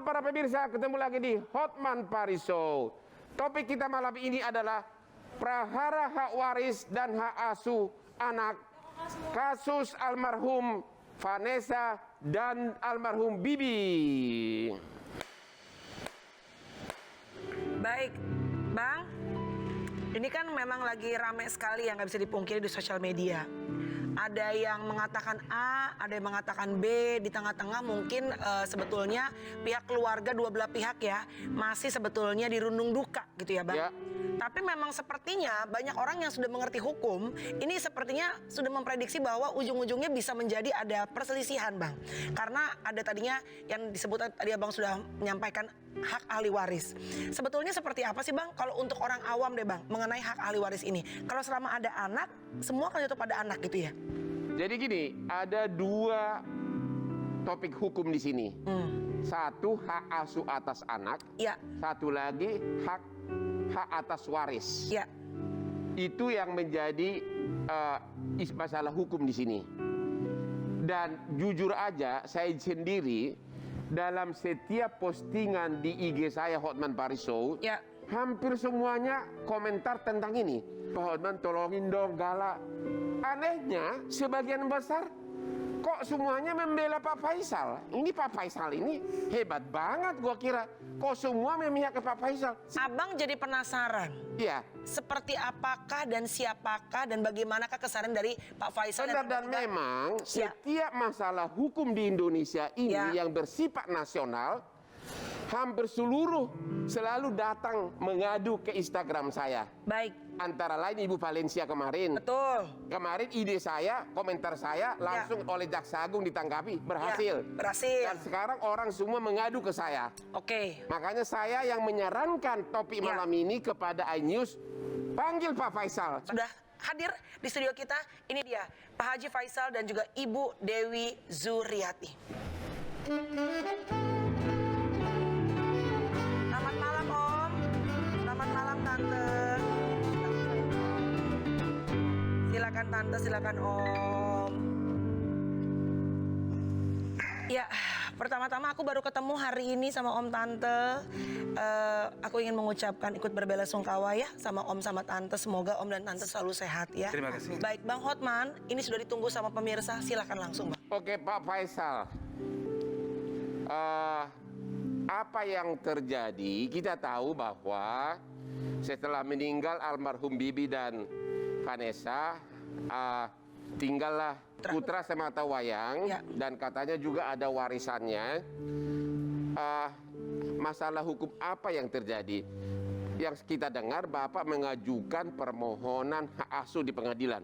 para pemirsa, ketemu lagi di Hotman Paris Show. Topik kita malam ini adalah prahara hak waris dan hak asuh anak, kasus almarhum Vanessa dan almarhum Bibi. Baik, Bang. Ini kan memang lagi ramai sekali yang nggak bisa dipungkiri di sosial media. Ada yang mengatakan A, ada yang mengatakan B. Di tengah-tengah mungkin sebetulnya pihak keluarga dua belah pihak ya masih sebetulnya dirundung duka gitu ya, Bang. Ya. Tapi memang sepertinya banyak orang yang sudah mengerti hukum, ini sepertinya sudah memprediksi bahwa ujung-ujungnya bisa menjadi ada perselisihan, Bang. Karena ada tadinya yang disebut tadi Abang sudah menyampaikan hak ahli waris. Sebetulnya seperti apa sih, Bang, kalau untuk orang awam deh, Bang, mengenai hak ahli waris ini? Kalau selama ada anak, semua kan jatuh pada anak gitu ya? Jadi gini, ada dua topik hukum di sini. Satu hak asuh atas anak, Ya, satu lagi hak atas waris. ya. Itu yang menjadi masalah hukum di sini. Dan jujur aja, saya sendiri dalam setiap postingan di IG saya Hotman Paris Show, Ya. hampir semuanya komentar tentang ini. Pak Hotman tolongin dong, galak. Anehnya sebagian besar kok semuanya membela Pak Faisal. Ini Pak Faisal ini hebat banget gua kira. Kok semua memihak ke Pak Faisal? Abang jadi penasaran. Iya. Seperti apakah dan siapakah dan bagaimanakah kesaran dari Pak Faisal? Benar, dan memang Ya. setiap masalah hukum di Indonesia ini Ya. yang bersifat nasional, hampir seluruh selalu datang mengadu ke Instagram saya. Baik, Antara lain Ibu Valencia kemarin. betul. Kemarin ide saya, komentar saya langsung oleh Jaksa Agung ditanggapi, berhasil. Ya, berhasil. Dan sekarang orang semua mengadu ke saya. Oke. Makanya saya yang menyarankan topik Ya. malam ini kepada iNews, panggil Pak Faisal. Sudah hadir di studio kita. Ini dia Pak Haji Faisal dan juga Ibu Dewi Zuriati. Selamat malam, Om. Selamat malam, Tante. Silakan Tante, silakan Om. Ya, pertama-tama aku baru ketemu hari ini sama Om Tante. Aku ingin mengucapkan ikut berbelasungkawa ya sama Om sama Tante. Semoga Om dan Tante selalu sehat ya. Terima kasih. Baik, Bang Hotman, ini sudah ditunggu sama pemirsa. Silakan langsung, Bang. Oke, Pak Faisal. Apa yang terjadi? Kita tahu bahwa setelah meninggal almarhum Bibi dan Vanessa, tinggallah putra sematawayang, Ya. dan katanya juga ada warisannya. Masalah hukum apa yang terjadi? Yang kita dengar Bapak mengajukan permohonan hak asuh di pengadilan.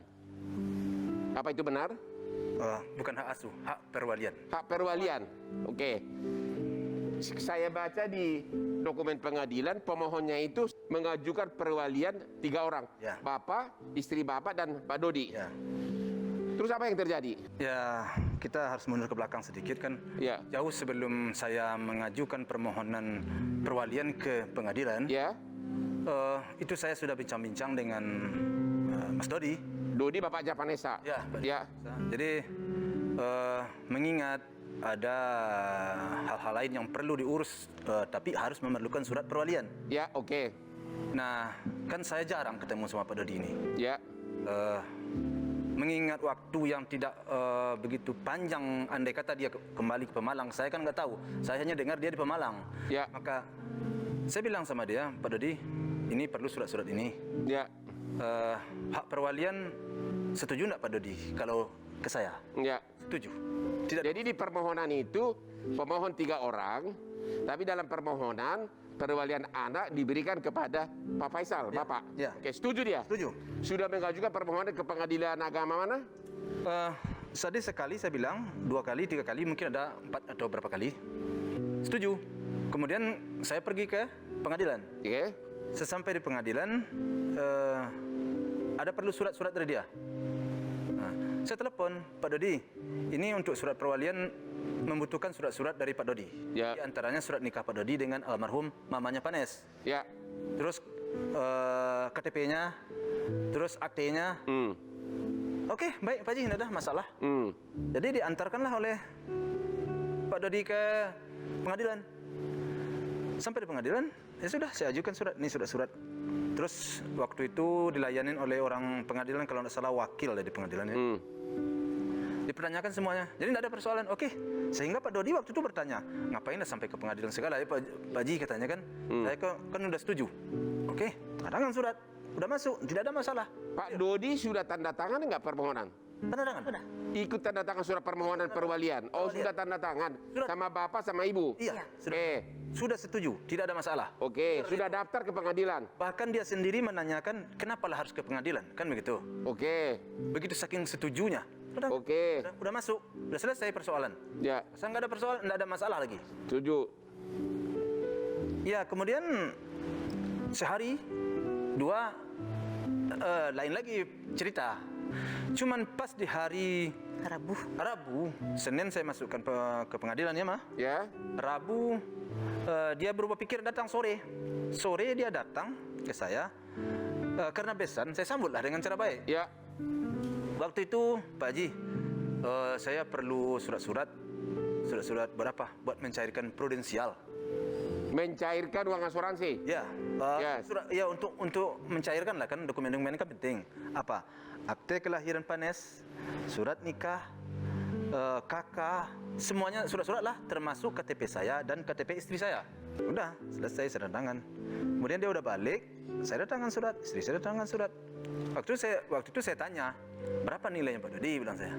Apa itu benar? Bukan hak asuh, hak perwalian. Hak perwalian. Oke. Saya baca di dokumen pengadilan, pemohonnya itu mengajukan perwalian 3 orang. Ya. Bapak, istri Bapak, dan Pak Dodi. Ya, Terus apa yang terjadi? ya kita harus mundur ke belakang sedikit kan. Ya. Jauh sebelum saya mengajukan permohonan perwalian ke pengadilan, Ya. itu saya sudah bincang-bincang dengan Mas Dodi. Dodi Bapak Vanessa. Ya, Pak. Ya. Jadi mengingat ada hal-hal lain yang perlu diurus, tapi harus memerlukan surat perwalian. Ya, oke. Nah, kan saya jarang ketemu sama Pak Dodi ini. Ya. Mengingat waktu yang tidak begitu panjang, andai kata dia kembali ke Pemalang, saya kan nggak tahu. Saya hanya dengar dia di Pemalang. Ya. Maka saya bilang sama dia, Pak Dodi, ini perlu surat-surat ini. Ya. Hak perwalian setuju nggak Pak Dodi kalau ke saya? Ya. Setuju. Tidak. Jadi di permohonan itu pemohon 3 orang, tapi dalam permohonan perwalian anak diberikan kepada Pak Faisal, Ya, Bapak. ya. Oke, setuju dia? Setuju. Sudah mengajukan permohonan ke pengadilan agama mana? Tadi sekali saya bilang, 2 kali, 3 kali, mungkin ada 4 atau berapa kali. Setuju. Kemudian saya pergi ke pengadilan. Oke. Sesampai di pengadilan, ada perlu surat-surat dari dia. Nah, saya telepon Pak Dodi. Ini untuk surat perwalian membutuhkan surat-surat dari Pak Dodi. Ya. Di antaranya surat nikah Pak Dodi dengan almarhum mamanya Panes. Ya. Terus KTP-nya, terus akte-nya. Oke, baik Pak Haji, tidak ada masalah. Jadi diantarkanlah oleh Pak Dodi ke pengadilan. Sampai di pengadilan, ya sudah saya ajukan surat, ini surat-surat. Terus waktu itu dilayanin oleh orang pengadilan, kalau tidak salah wakil dari pengadilan ya. Dipertanyakan semuanya, jadi tidak ada persoalan. Oke, sehingga Pak Dodi waktu itu bertanya, ngapain dah sampai ke pengadilan segala ya Pak Ji katanya kan. Saya kan udah setuju. Oke, tanda tangan surat, udah masuk, tidak ada masalah. Pak Dodi sudah tanda tangan nggak permohonan? Tanda tangan. Sudah. Ikut tanda tangan surat permohonan perwalian. Oh, sudah tanda tangan Sudah. sama bapak sama ibu. Iya, sudah. Sudah setuju, tidak ada masalah. Oke, sudah daftar ke pengadilan. Bahkan dia sendiri menanyakan kenapa lah harus ke pengadilan, kan begitu. Oke, Begitu saking setujunya. Udah, oke, udah masuk, udah selesai persoalan. ya, Saya nggak ada persoalan, nggak ada masalah lagi. setuju. Ya kemudian sehari, dua, lain lagi cerita. Cuman pas di hari Rabu, Senin saya masukkan ke pengadilan ya mah. Ya, Rabu dia berubah pikir datang sore. Sore dia datang ke saya karena besan. Saya sambutlah dengan cara baik. ya, Waktu itu Pak Haji, saya perlu surat-surat berapa buat mencairkan prudensial. mencairkan uang asuransi. Ya, Yes. surat ya untuk mencairkan lah kan dokumen-dokumen kan penting. Apa? Akte kelahiran Panes, surat nikah, kakak, semuanya surat-surat lah termasuk KTP saya dan KTP istri saya. Udah, selesai saya tanda tangan. Kemudian dia udah balik, saya datangkan surat, istri saya datangkan surat. Waktu itu saya tanya, berapa nilainya Pak Dodi, bilang saya.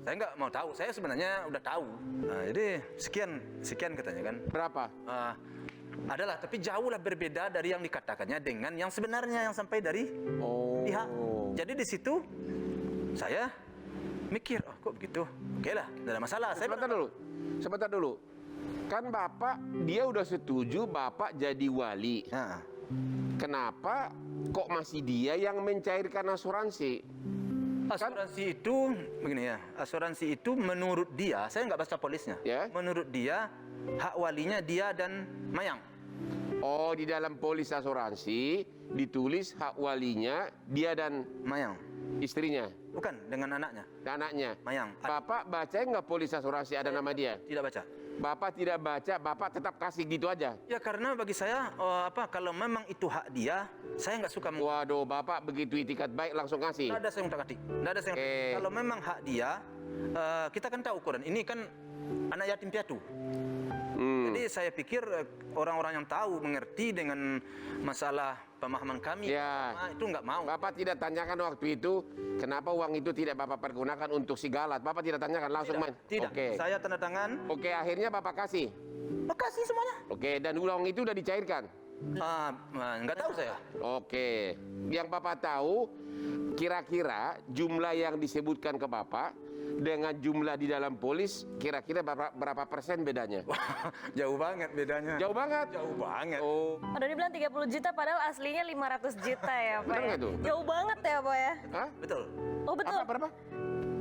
Saya nggak mau tahu, saya sebenarnya udah tahu. Nah, jadi sekian katanya kan. Berapa? Adalah, tapi jauhlah berbeda dari yang dikatakannya dengan yang sebenarnya yang sampai dari pihak. Jadi di situ saya mikir, oh kok begitu? Oke lah, tidak ada masalah. Saya Sebentar dulu. Kan bapak dia udah setuju bapak jadi wali. Nah, Kenapa kok masih dia yang mencairkan asuransi? asuransi itu begini ya. Asuransi itu menurut dia, saya nggak baca polisnya. Ya. Menurut dia hak walinya dia dan Mayang. Oh, di dalam polis asuransi ditulis hak walinya dia dan Mayang. istrinya, Bukan, dengan anaknya, anaknya. Mayang. Bapak baca nggak polis asuransi ada nama dia? Tidak baca. Bapak tidak baca, bapak tetap kasih gitu aja. Ya karena bagi saya kalau memang itu hak dia, saya nggak suka. Waduh, bapak begitu itikat baik langsung kasih. Nggak ada saya utak-atik. Nggak ada saya utak-atik. Kalau memang hak dia, kita kan tahu ukuran. Ini kan anak yatim piatu. Jadi saya pikir orang-orang yang tahu, mengerti dengan masalah pemahaman kami, Ya. itu nggak mau. Bapak tidak tanyakan waktu itu kenapa uang itu tidak bapak pergunakan untuk si Galat. Bapak tidak tanyakan langsung main. Tidak. Oke. Saya tanda tangan. Oke, akhirnya bapak kasih. Makasih semuanya. Oke, dan uang itu udah dicairkan. Nggak tahu saya. Oke, yang bapak tahu kira-kira jumlah yang disebutkan ke bapak dengan jumlah di dalam polis kira-kira berapa persen bedanya? Jauh banget bedanya. Jauh banget. Jauh banget. Oh, Pak Dodi bilang 30 juta padahal aslinya 500 juta ya Pak Bener ya? nggak tuh? Jauh banget ya Pak ya? hah? Betul. Oh betul, Apa berapa?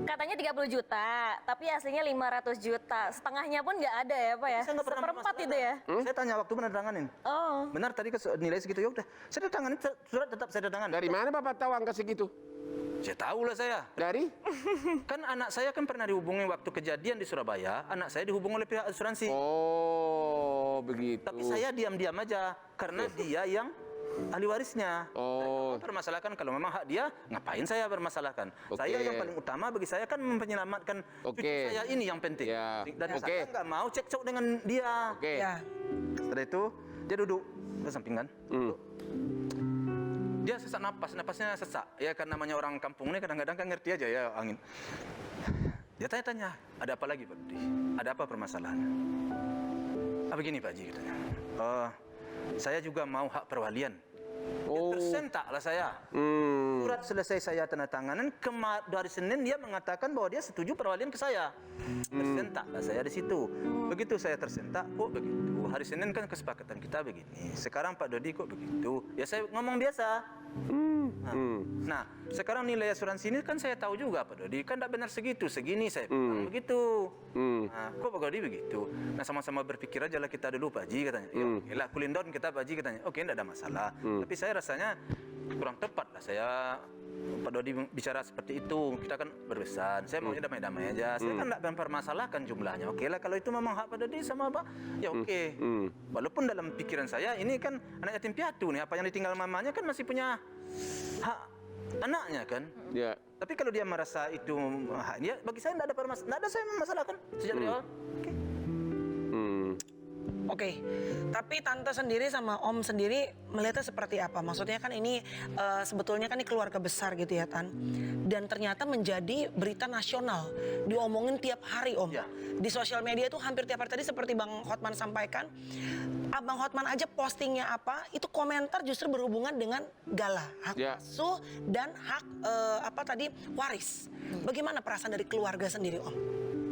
katanya 30 juta tapi aslinya 500 juta. Setengahnya pun nggak ada ya Pak ya? Saya nggak pernah Seperempat masalah. itu ya? Saya tanya waktu menandatanganin. Oh, Benar tadi nilai segitu ya udah. Saya tandatanganin surat tetap saya tandatangan. Dari mana bapak tahu angka segitu? Saya tahu lah saya. Dari? Kan anak saya kan pernah dihubungi waktu kejadian di Surabaya, anak saya dihubungi oleh pihak asuransi. Oh, begitu. Tapi saya diam-diam aja karena dia yang ahli warisnya. Oh, Permasalahkan kalau memang hak dia, ngapain saya permasalahkan? Oke. Saya yang paling utama bagi saya kan menyelamatkan Oke. cucu saya ini yang penting. Ya. Dan Oke. saya nggak mau cekcok dengan dia. oke. Ya. Setelah itu dia duduk ke sampingan. Dia sesak napasnya sesak. Ya kan namanya orang kampung ini kadang-kadang kan ngerti aja ya angin. Dia tanya-tanya, ada apa lagi Pak Dodi? Ada apa permasalahannya? Begini Pak Haji katanya. Saya juga mau hak perwalian. Oh. Tersentak lah saya. Surat selesai saya tanda tanganan, dari Senin dia mengatakan bahwa dia setuju perwalian ke saya. Tersentak lah saya di situ. Begitu saya tersentak, kok begitu? Hari Senin kan kesepakatan kita begini. Sekarang Pak Dodi kok begitu? Ya saya ngomong biasa. Nah, sekarang nilai asuransi ini kan saya tahu juga Pak Dodi, kan tidak benar segitu, segini saya bilang begitu. Nah, kok Pak Dodi begitu? Nah, sama-sama berpikir aja lah kita dulu Pak Haji katanya. Ya, oke lah, cooling down kita Pak Haji katanya. Oke, tidak ada masalah. Tapi saya rasanya kurang tepat lah saya Pak Dodi bicara seperti itu, kita kan berpesan, saya maunya damai-damai aja. Saya kan tidak mempermasalahkan jumlahnya. Oke lah, kalau itu memang hak Pak Dodi sama Pak, ya oke. Walaupun dalam pikiran saya, ini kan anak yatim piatu nih, apa yang ditinggal mamanya kan masih punya hak anaknya kan. Ya. Tapi kalau dia merasa itu hak dia, bagi saya tidak ada saya memasalahkan sejak dari awal. Oke. Oke, tapi tante sendiri sama om sendiri melihatnya seperti apa? Maksudnya kan ini sebetulnya kan ini keluarga besar gitu ya Tan. Dan ternyata menjadi berita nasional, diomongin tiap hari om. Ya. Di sosial media itu hampir tiap hari, tadi seperti Bang Hotman sampaikan, Abang Hotman aja postingnya apa, itu komentar justru berhubungan dengan Gala, hak Ya. asuh dan hak waris. Bagaimana perasaan dari keluarga sendiri om?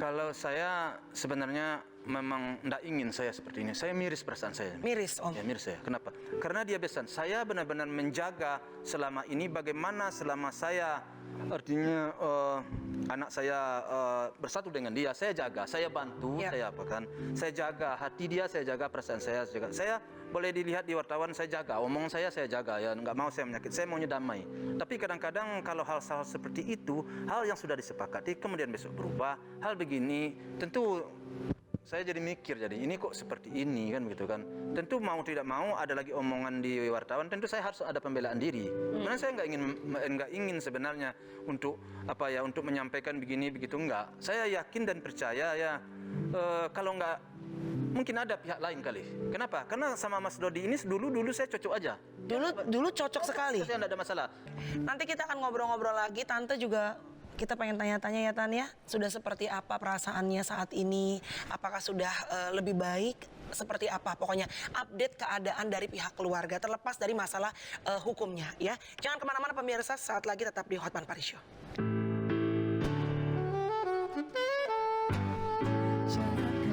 Kalau saya sebenarnya memang tidak ingin saya seperti ini. Saya miris perasaan saya. Miris om. Ya, miris saya. Kenapa? Karena dia besan. Saya benar-benar menjaga selama ini bagaimana selama saya artinya anak saya bersatu dengan dia, saya jaga, saya bantu, Ya. saya apakan, saya jaga hati dia, saya jaga perasaan saya jaga. Saya boleh dilihat di wartawan, saya jaga, omong saya jaga, ya nggak mau saya menyakit, saya maunya damai. Tapi kadang-kadang kalau hal-hal seperti itu, hal yang sudah disepakati kemudian besok berubah, hal begini, tentu saya jadi mikir, jadi ini kok seperti ini kan begitu kan. Tentu mau tidak mau ada lagi omongan di wartawan, tentu saya harus ada pembelaan diri. Karena saya nggak ingin sebenarnya untuk apa ya, untuk menyampaikan begini begitu, enggak. Saya yakin dan percaya ya kalau nggak mungkin ada pihak lain kali. Kenapa? Karena sama Mas Dodi ini dulu saya cocok aja. Dulu cocok sekali. Saya nggak ada masalah. Nanti kita akan ngobrol-ngobrol lagi. Tante juga kita pengen tanya-tanya ya Tan ya. Sudah seperti apa perasaannya saat ini? Apakah sudah lebih baik? Seperti apa? Pokoknya update keadaan dari pihak keluarga terlepas dari masalah hukumnya ya. Jangan kemana-mana pemirsa. Saat lagi tetap di Hotman Paris Show. Jangan